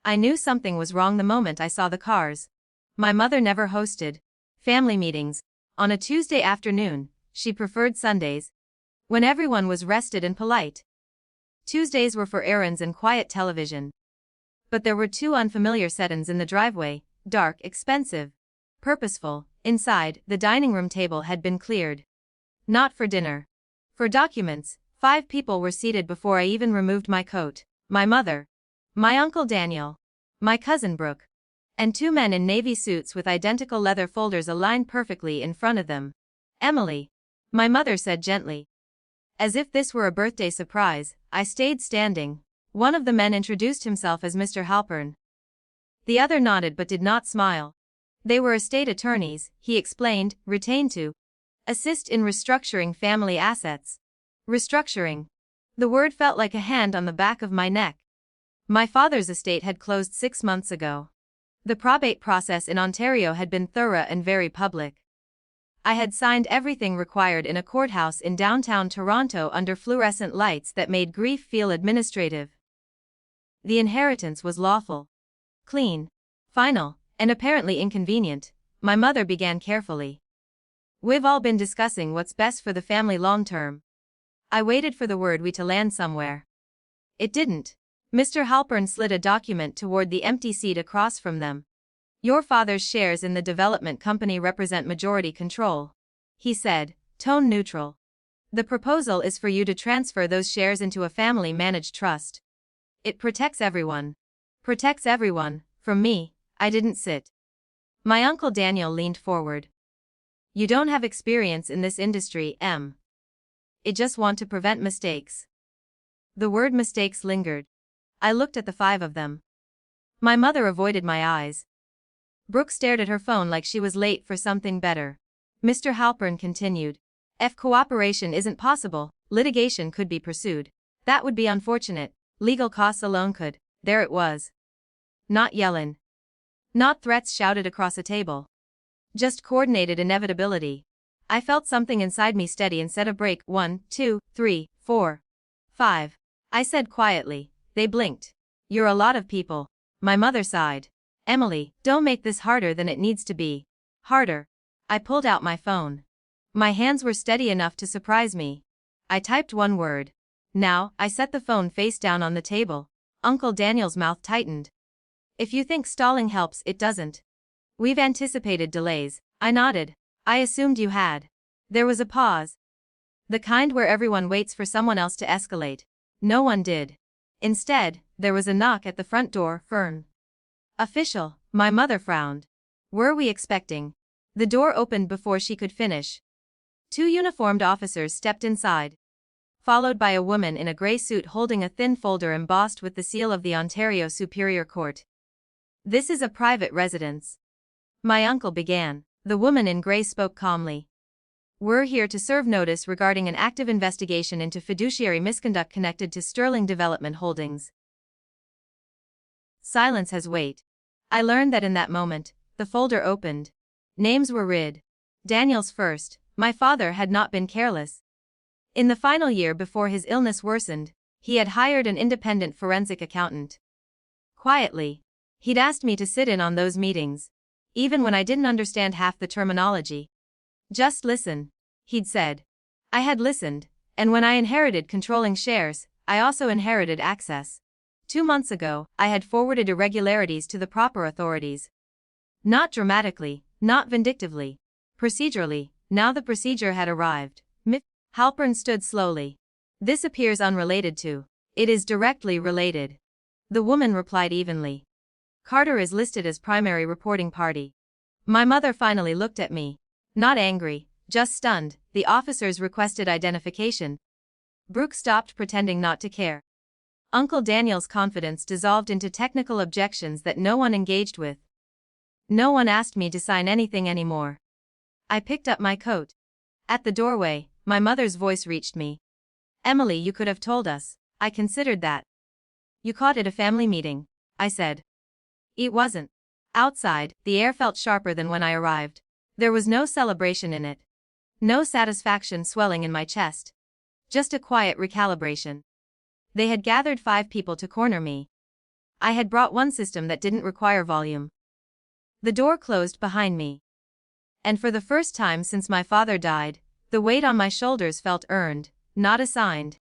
I knew something was wrong the moment I saw the cars. My mother never hosted family meetings on a Tuesday afternoon. She preferred Sundays, when everyone was rested and polite. Tuesdays were for errands and quiet television. But there were two unfamiliar settings in the driveway: dark, expensive, purposeful. Inside, the dining room table had been cleared. Not for dinner. For documents. 5 people were seated before I even removed my coat. My mother, my uncle Daniel, my cousin Brooke, and 2 men in navy suits with identical leather folders aligned perfectly in front of them. Emily, my mother said gently. As if this were a birthday surprise, I stayed standing. One of the men introduced himself as Mr. Halpern. The other nodded but did not smile. They were estate attorneys, he explained, retained to assist in restructuring family assets. Restructuring. The word felt like a hand on the back of my neck. My father's estate had closed 6 months ago. The probate process in Ontario had been thorough and very public. I had signed everything required in a courthouse in downtown Toronto under fluorescent lights that made grief feel administrative. The inheritance was lawful, clean, final, and apparently inconvenient. My mother began carefully. We've all been discussing what's best for the family long term. I waited for the word "we" to land somewhere. It didn't. Mr. Halpern slid a document toward the empty seat across from them. Your father's shares in the development company represent majority control, he said, tone neutral. The proposal is for you to transfer those shares into a family-managed trust. It protects everyone. Protects everyone, from me. I didn't sit. My uncle Daniel leaned forward. You don't have experience in this industry, Em. I just want to prevent mistakes. The word mistakes lingered. I looked at the 5 of them. My mother avoided my eyes. Brooke stared at her phone like she was late for something better. Mr. Halpern continued. If cooperation isn't possible, litigation could be pursued. That would be unfortunate. Legal costs alone could. There it was. Not yellin'. Not threats shouted across a table. Just coordinated inevitability. I felt something inside me steady and set a break. 1, 2, 3, 4, 5. I said quietly. They blinked. You're a lot of people. My mother sighed. Emily, don't make this harder than it needs to be. Harder. I pulled out my phone. My hands were steady enough to surprise me. I typed one word. Now, I set the phone face down on the table. Uncle Daniel's mouth tightened. If you think stalling helps, it doesn't. We've anticipated delays. I nodded. I assumed you had. There was a pause. The kind where everyone waits for someone else to escalate. No one did. Instead, there was a knock at the front door. Fern. Official. My mother frowned. Were we expecting? The door opened before she could finish. 2 uniformed officers stepped inside, followed by a woman in a gray suit holding a thin folder embossed with the seal of the Ontario Superior Court. This is a private residence. My uncle began. The woman in gray spoke calmly. We're here to serve notice regarding an active investigation into fiduciary misconduct connected to Sterling Development Holdings. Silence has weight. I learned that in that moment. The folder opened. Names were read. Daniel's first. My father had not been careless. In the final year before his illness worsened, he had hired an independent forensic accountant. Quietly, he'd asked me to sit in on those meetings, even when I didn't understand half the terminology. Just listen, he'd said. I had listened, and when I inherited controlling shares, I also inherited access. 2 months ago, I had forwarded irregularities to the proper authorities. Not dramatically, not vindictively. Procedurally, now the procedure had arrived. Halpern stood slowly. This appears unrelated to. It is directly related. The woman replied evenly. Carter is listed as primary reporting party. My mother finally looked at me. Not angry, just stunned. The officers requested identification. Brooke stopped pretending not to care. Uncle Daniel's confidence dissolved into technical objections that no one engaged with. No one asked me to sign anything anymore. I picked up my coat. At the doorway, my mother's voice reached me. Emily, you could have told us. I considered that. You caught at a family meeting, I said. It wasn't. Outside, the air felt sharper than when I arrived. There was no celebration in it. No satisfaction swelling in my chest. Just a quiet recalibration. They had gathered 5 people to corner me. I had brought one system that didn't require volume. The door closed behind me. And for the first time since my father died, the weight on my shoulders felt earned, not assigned.